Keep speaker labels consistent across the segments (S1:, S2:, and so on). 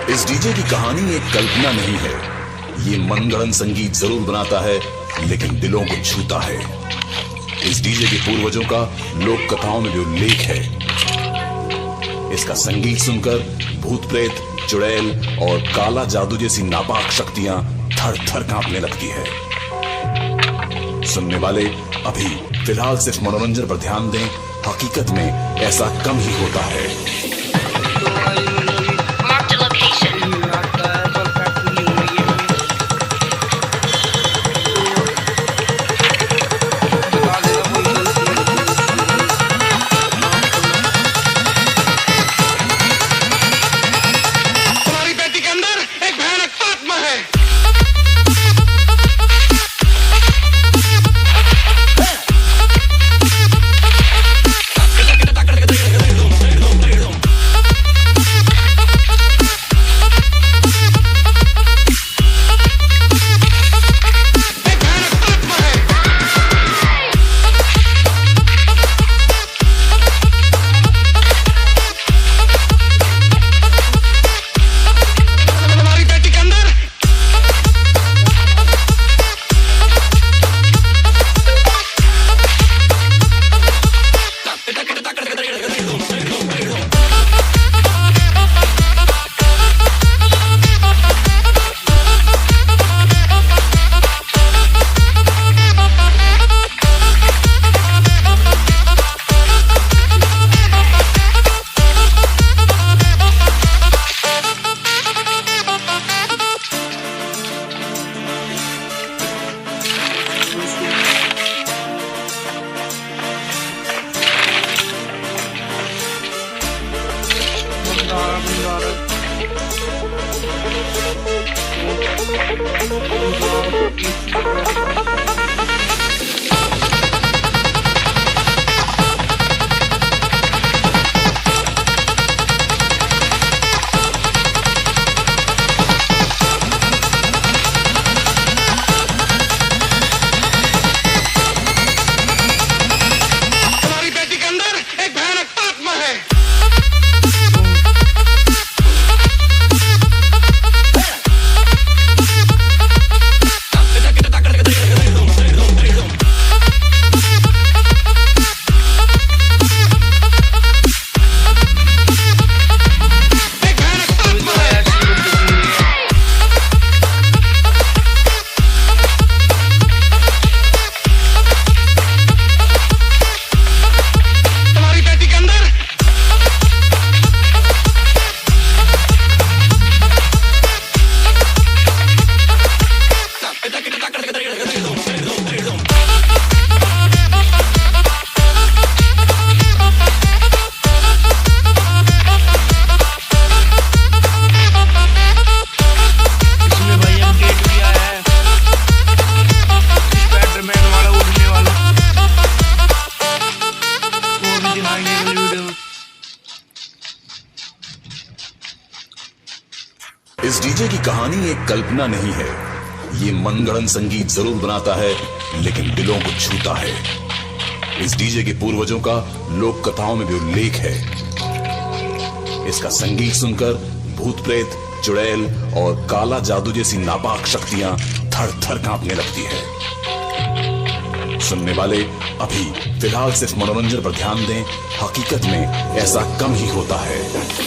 S1: इस डीजे की कहानी एक कल्पना नहीं है। ये मनगढ़ंत संगीत जरूर बनाता है, लेकिन दिलों को छूता है। इस डीजे के पूर्वजों का लोक कथाओं में भी उल्लेख है। इसका संगीत सुनकर भूत प्रेत, चुड़ैल और काला जादू जैसी नापाक शक्तियां थर थर कांपने लगती है। सुनने वाले अभी फिलहाल सिर्फ मनोरंजन पर ध्यान दें, हकीकत में ऐसा कम ही होता है। इस डीजे की कहानी एक कल्पना नहीं है। ये मनगढ़ंत संगीत जरूर बनाता है, लेकिन दिलों को छूता है। इस डीजे के पूर्वजों का लोक कथाओं में भी उल्लेख है। इसका संगीत सुनकर भूत प्रेत, चुड़ैल और काला जादू जैसी नापाक शक्तियां थर थर कांपने लगती है। सुनने वाले अभी फिलहाल सिर्फ मनोरंजन पर ध्यान दें, हकीकत में ऐसा कम ही होता है।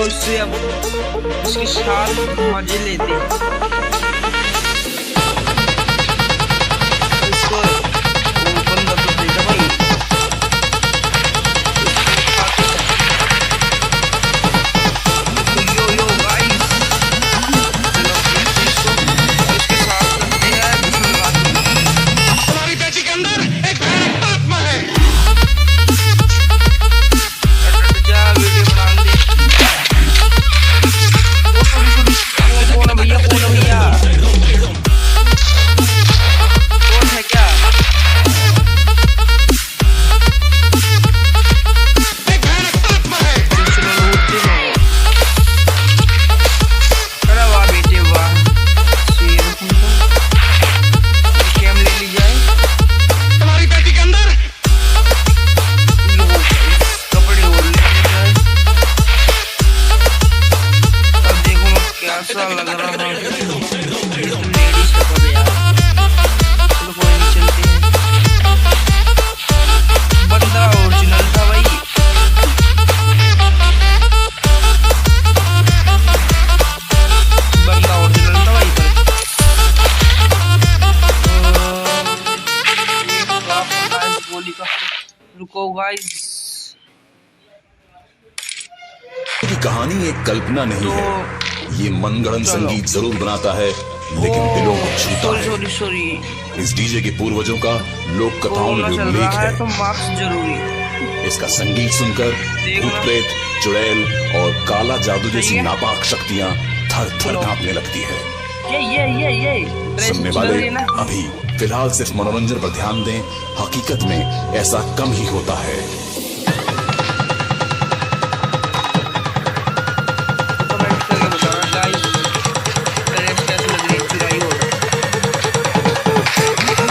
S2: उससे अब उसके साथ मजे लेते हैं। इसको ओपन कर दो देखा भाई। यो यो गाइस, चलो इसके साथ करते हैं
S3: तुम्हारी बेटी के अंदर एक भयानक आत्मा है।
S2: जा वीडियो बना दे। कौन है भैया, कौन है भैया, कौन है क्या?
S3: एक भयानक आत्मा है।
S2: चलो लूटते हैं। अरे वाह बेटे वाह, शेर कैम ले ली जाए।
S3: तुम्हारी बेटी के अंदर
S2: कपड़े और ले ली जाए। अब देखो कैसा लग रहा है लेडीज का कपड़े यार। चलो कोई नहीं, चलते हैं। बंदा ओरिजिनल था भाई। बंदा ओरिजिनल था भाई पर गोली का। रुको गाइस,
S1: की कहानी एक कल्पना नहीं है। ये मनगढ़ंत संगीत जरूर बनाता है, लेकिन दिलों को छूता
S2: सॉरी
S1: है।
S2: सॉरी सॉरी,
S1: इस डीजे के पूर्वजों का लोक कथाओं में
S2: कोरोना
S1: भी
S2: चल
S1: उल्लेख
S2: रहा
S1: है।
S2: है तो मास्क जरूरी।
S1: इसका संगीत सुनकर भूत प्रेत, चुड़ैल और काला जादू जैसी
S2: सही है।
S1: नापाक शक्तियां थर थर
S2: चलो।
S1: कांपने लगती है।
S2: ये
S1: सुनने
S2: ड्रेस
S1: वाले
S2: लेना।
S1: अभी फिलहाल सिर्फ मनोरंजन पर ध्यान दें, हकीकत में ऐसा कम ही होता है।
S2: कमेंट करके बताना गाइस, ड्रेस कैसी लग रही है। चुराई हो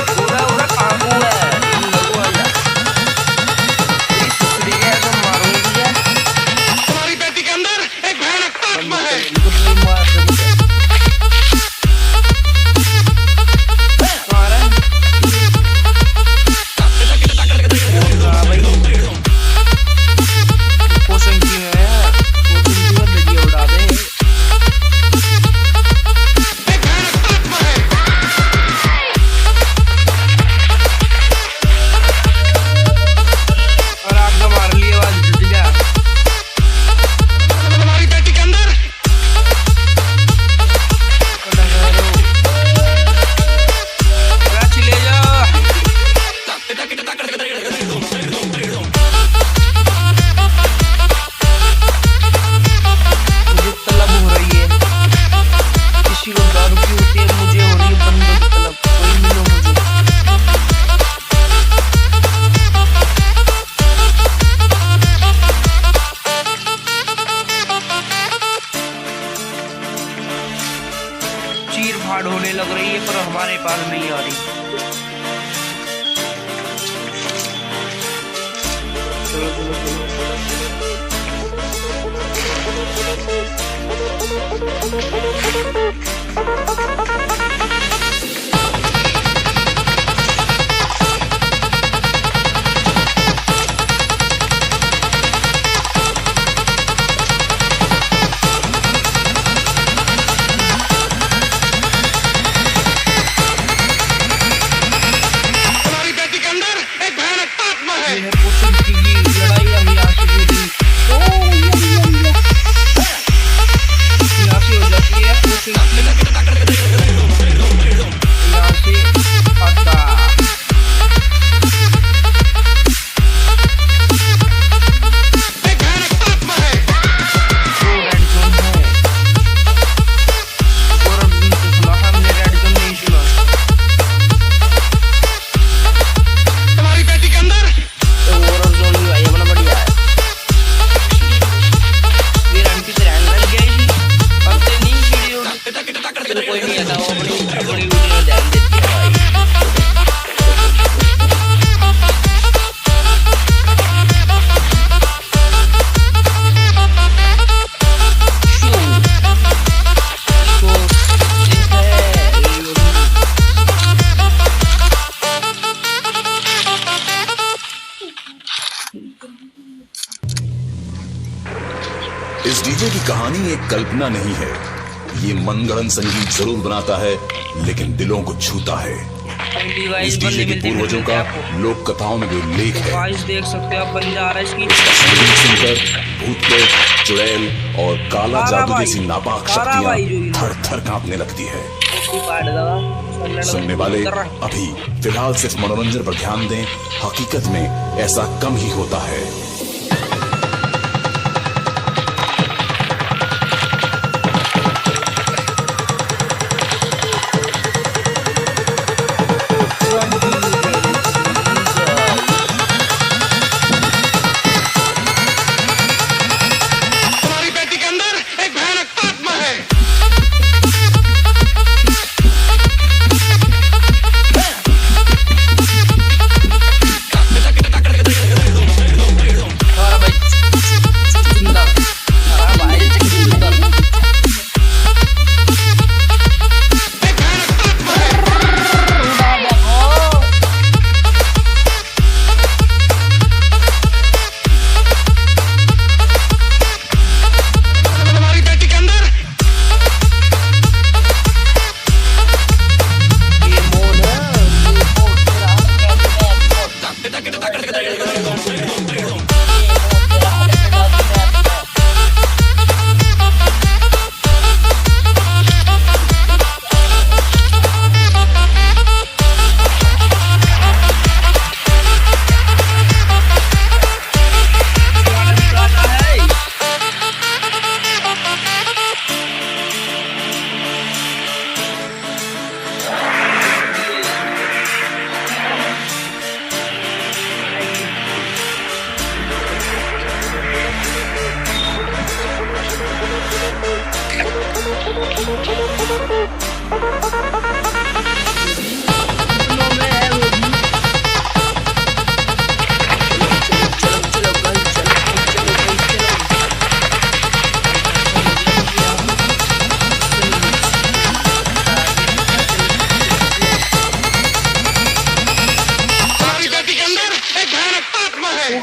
S2: पूरा पूरा काबू है। लगो आजा, इस सुसरी है तो मारूंगी यार।
S3: तुम्हारी बेटी के अंदर एक भयानक आत्मा है।
S2: इनको नहीं मार दूंगा। कहाँ रहा है? कौन रहा भाई? पोषण की है यार, पोषण की मत दरिया उड़ा दे।
S3: एक भयानक आत्मा है।
S2: और आपका मार लिया आवाज जुट गया।
S3: तुम्हारी बेटी के अंदर
S2: कराची ले जाओ। मुझे तलब हो रही है, किसी को दारू की होती है, मुझे हो रही है बंदों की तलब। कोई मिलो मुझे। चीर फाड़ होने लग रही है पर हमारे पास नहीं आ रही। चलो चलो चलो,
S3: तुम्हारी बेटी के अंदर एक भयानक आत्मा है।
S2: ये है पोषण की लड़ाई अभी यहाँ से होती है। यहाँ से हो जाती है पोषण की। यहाँ से फटा।
S3: एक भयानक आत्मा है।
S2: वो रेड जोन है और अब उनसे सुना हमने रेड जोन नहीं सुना।
S3: तुम्हारी बेटी के अंदर
S2: तो और जोन भी भाई अपना बढ़िया है। मेरा इनकी तरह लग गई थी, पता नहीं वीडियो। चलो कोई नहीं आता, वो अपनी अपनी वीडियो में ध्यान देती है भाई।
S1: इस डीजे की कहानी एक कल्पना नहीं है, ये मनगढ़ंत संगीत जरूर बनाता है लेकिन दिलों को छूता है। इस डीजे के पूर्वजों का लोक कथाओं में जो उल्लेख है,
S2: गाइस देख सकते हो आप, बन जा रहा है इसकी
S1: इसका संगीत सुनकर भूत प्रेत, चुड़ैल और काला जादू जैसी नापाक शक्तियां थर थर कांपने लगती है। सुनने वाले अभी फिलहाल सिर्फ मनोरंजन पर ध्यान दें, हकीकत में ऐसा कम ही होता है।
S3: तुम्हारी बेटी के अंदर एक भयानक आत्मा है।
S2: हमारा भाई सुंदर, हमारा भाई सुंदर।
S3: एक भयानक आत्मा है। तुम्हारी बेटी के अंदर
S2: ये मोन है, ये मोन तेरा
S3: तुम्हारी बेटी के अंदर एक भयानक आत्मा है। एक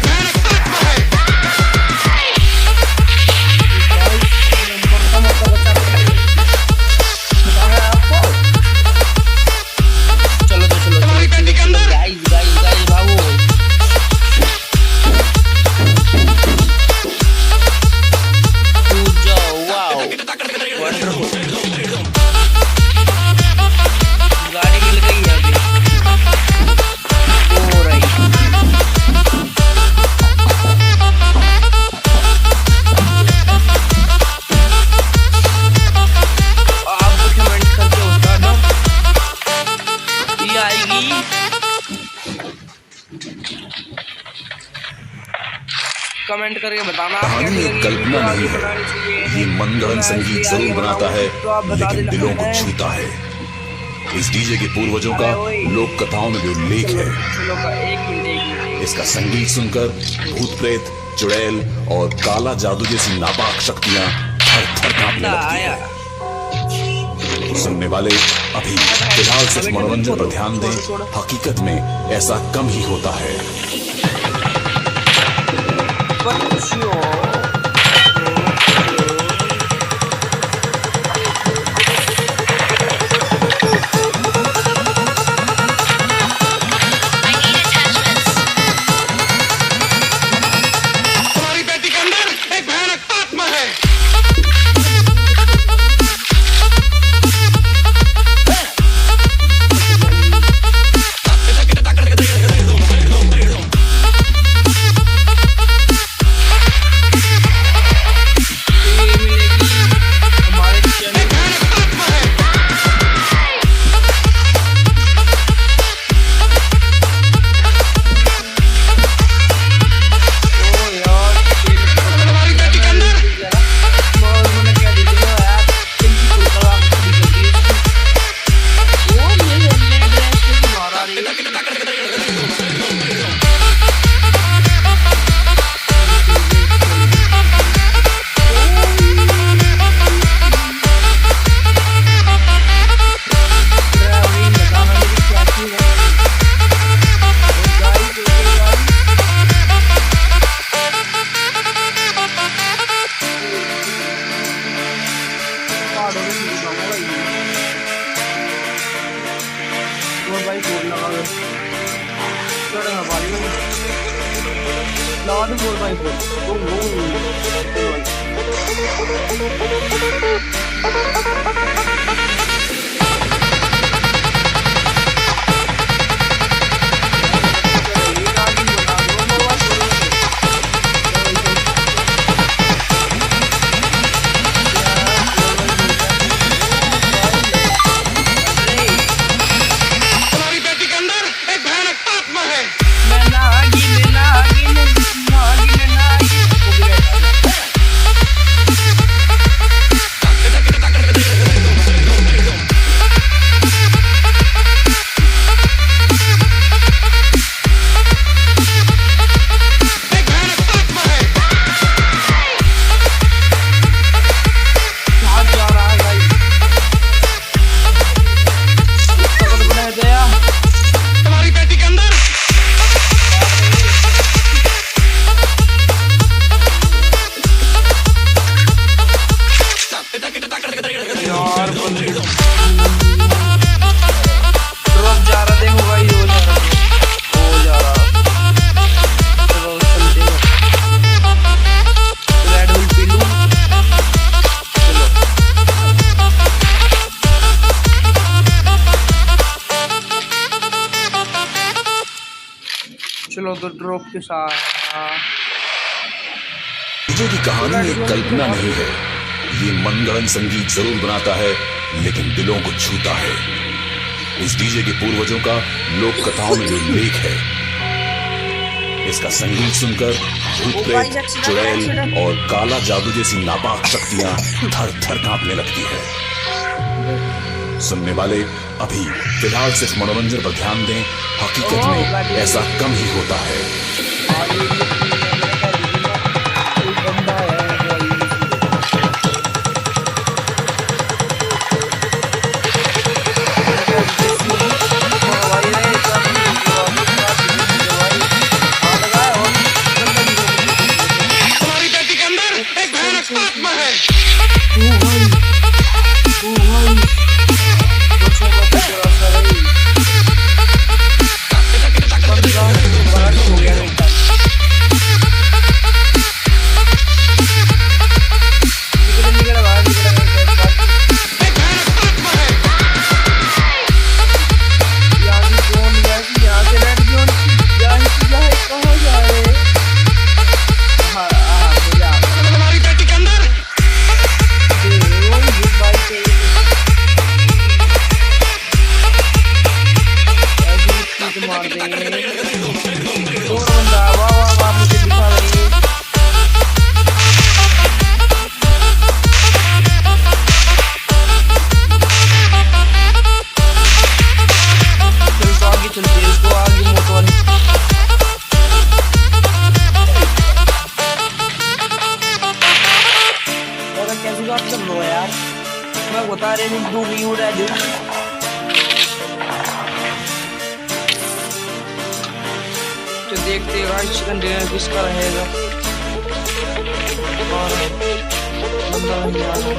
S3: भयानक आत्मा है।
S2: चलो तो चलो
S3: तुम्हारी बेटी के अंदर
S2: गाइस गाइस गाइस भागो। कूद जाओ, वाओ वंडरफुल। गाड़ी मिल गई है अभी, हो रही। आप कमेंट करके बता दो, ये आएगी। कमेंट करके बताना आप
S1: कहानी
S2: कैसी
S1: एक
S2: लगी,
S1: कल्पना
S2: वीडियो
S1: नहीं
S2: आगे बनानी
S1: है,
S2: चाहिए।
S1: ये मनगढ़ंत संगीत जरूर बनाता है
S2: तो आप बता
S1: लेकिन
S2: देना
S1: दिलों को
S2: कमेंट।
S1: छूता है। इस डीजे के पूर्वजों का लोक कथाओं में जो उल्लेख है,
S2: चलो का एक मिनट
S1: इसका संगीत सुनकर भूत प्रेत, चुड़ैल और काला जादू जैसी नापाक शक्तियां थर थर कांपने लगती
S2: आया।
S1: है। सुनने वाले अभी फिलहाल सिर्फ मनोरंजन पर ध्यान दें, हकीकत में ऐसा कम ही होता है।
S2: बच्चों
S3: तुम्हारी बेटी के अंदर एक भयानक आत्मा है।
S2: भाई लगा दो 4x4
S3: तुम्हारी बेटी के अंदर एक भयानक आत्मा है। एक भयानक आत्मा है। तुम्हारी बेटी के अंदर
S2: यार ड्रॉप जा रहा देखो भाई हो जा रहा चलो चलते हैं रेड बुल पी लूं चलो चलो तो ड्रॉप के साथ
S1: डीजे की कहानी एक कल्पना नहीं है। ये मनगढ़ंत संगीत जरूर बनाता है लेकिन दिलों को छूता है। इस डीजे के पूर्वजों का लोक कथाओं में जो उल्लेख है, इसका संगीत सुनकर भूत प्रेत, चुड़ैल और काला जादू जैसी नापाक शक्तियां थर थर कांपने लगती है। सुनने वाले अभी फिलहाल सिर्फ मनोरंजन पर ध्यान दें। हकीकत में ऐसा कम ही होता है।
S3: तुम्हारी बेटी के अंदर एक भयानक आत्मा है। एक भयानक आत्मा है। तुम्हारी बेटी के अंदर
S2: मार देंगे और बंदा वाह वाह वाह मुझे दिखा रही है चल तो आगे चलते हैं इसको आगे मोटो वाली और कैसे बात कर लो यार मैं बता रही हूँ दो नहीं उड़ा दे तो देखते हैं गाइस चिकन डिनर किसका रहेगा और बंदा नहीं आ रहा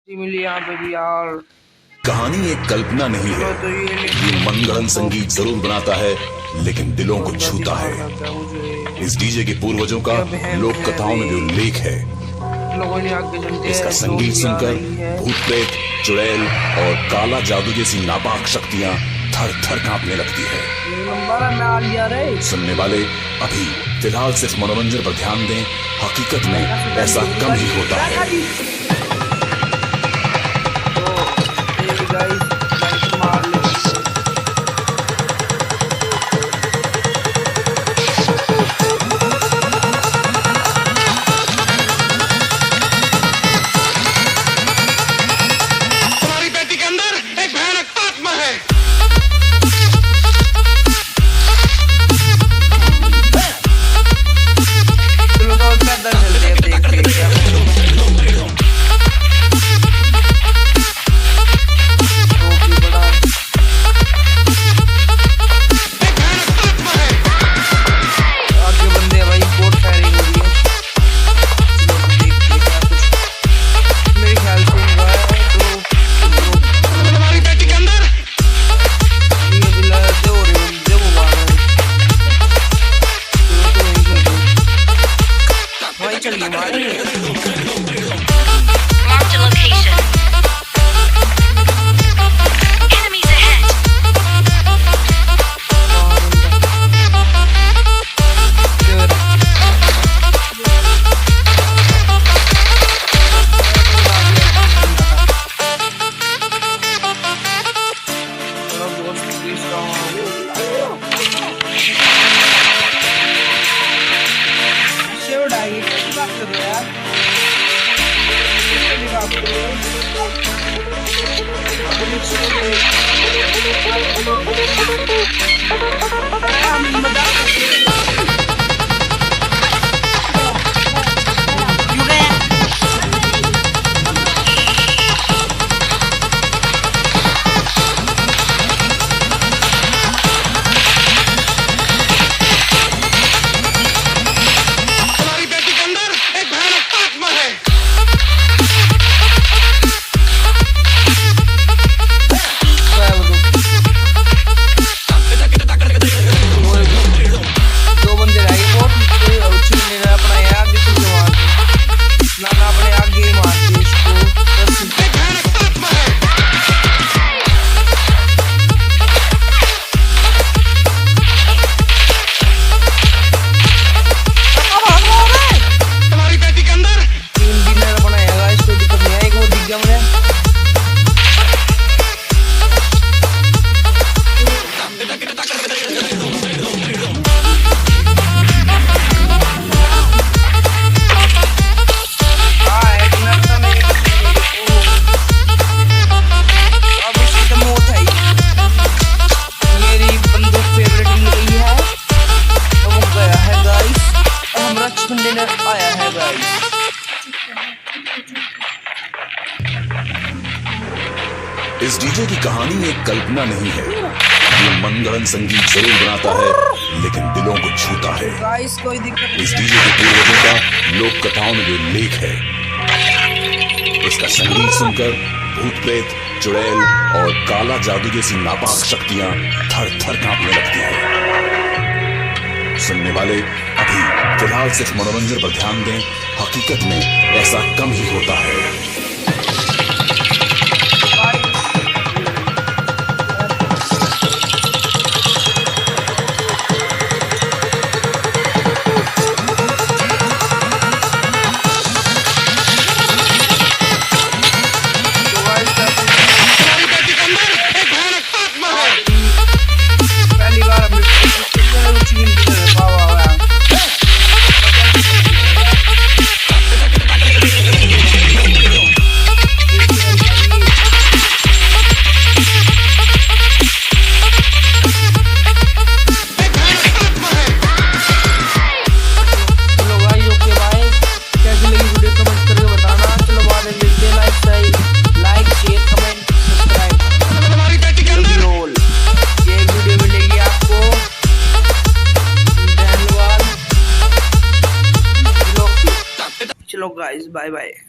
S2: मिली यहाँ पे भी यार।
S1: कहानी एक कल्पना नहीं है,
S2: तो
S1: ये मनगढ़ंत संगीत जरूर बनाता है लेकिन दिलों को छूता है। इस डीजे के पूर्वजों का लोक कथाओं में भी उल्लेख है।
S2: लोगों ने आगे चलते
S1: इसका संगीत सुनकर भूत प्रेत, चुड़ैल और काला जादू जैसी नापाक शक्तियां थर थर कांपने लगती है। सुनने वाले अभी फिलहाल सिर्फ मनोरंजन पर ध्यान दें, हकीकत में ऐसा कम ही होता है।
S3: तुम्हारी बेटी के अंदर एक भयानक आत्मा है।
S2: चलो तो पैदल चलते हैं, देखते हैं क्या आगे बंदे हैं भाई, बोट फायरिंग हो रही है। चलो देखते हैं क्या कुछ मेरे ख्याल से हुआ है। तो
S3: तुम्हारी बेटी के अंदर
S2: ये दिला दे हो रही है, दे वो बाहर है। चलो तो वहीं चलते हैं। भाई चलिए मारिए।
S4: Marked a location. Enemies ahead.
S3: तुम्हारी बेटी के अंदर एक भयानक आत्मा है।
S2: दो बंदे रह गए, बहुत अपना आगे से जवान ना अपने आगे मारते इसको।
S3: एक भयानक आत्मा है। तुम्हारी बेटी के अंदर
S2: तीन डिनर बनाएगा, इसको दिक्कत नहीं आएगी। वो दिख गया मुझे। हाँ, एक डिनर था नहीं। अब इसकी तो मौत है ही। मेरी बंदूक फेवरेट मिल गई है तो वो गया है गाइस। और हमारा चिकन डिनर आया है गाइस।
S1: इस डीजे की कहानी एक कल्पना नहीं है, ये मनगढ़ंत संगीत जरूर बनाता है लेकिन दिलों को छूता है।
S2: गाइस कोई दिक्कत
S1: इस डीजे के पूर्वजों का लोक कथाओं में भी उल्लेख है। इसका संगीत सुनकर भूत प्रेत, चुड़ैल और काला जादू जैसी नापाक शक्तियां थर थर कांपने लगती है। सुनने वाले अभी फिलहाल सिर्फ मनोरंजन पर ध्यान दें, हकीकत में ऐसा कम ही होता है।
S3: तुम्हारी बेटी के अंदर एक भयानक आत्मा है।
S2: पहली बार हमने चिकन डिनर वाह वाह वाह। चलो गाइस बाय बाय।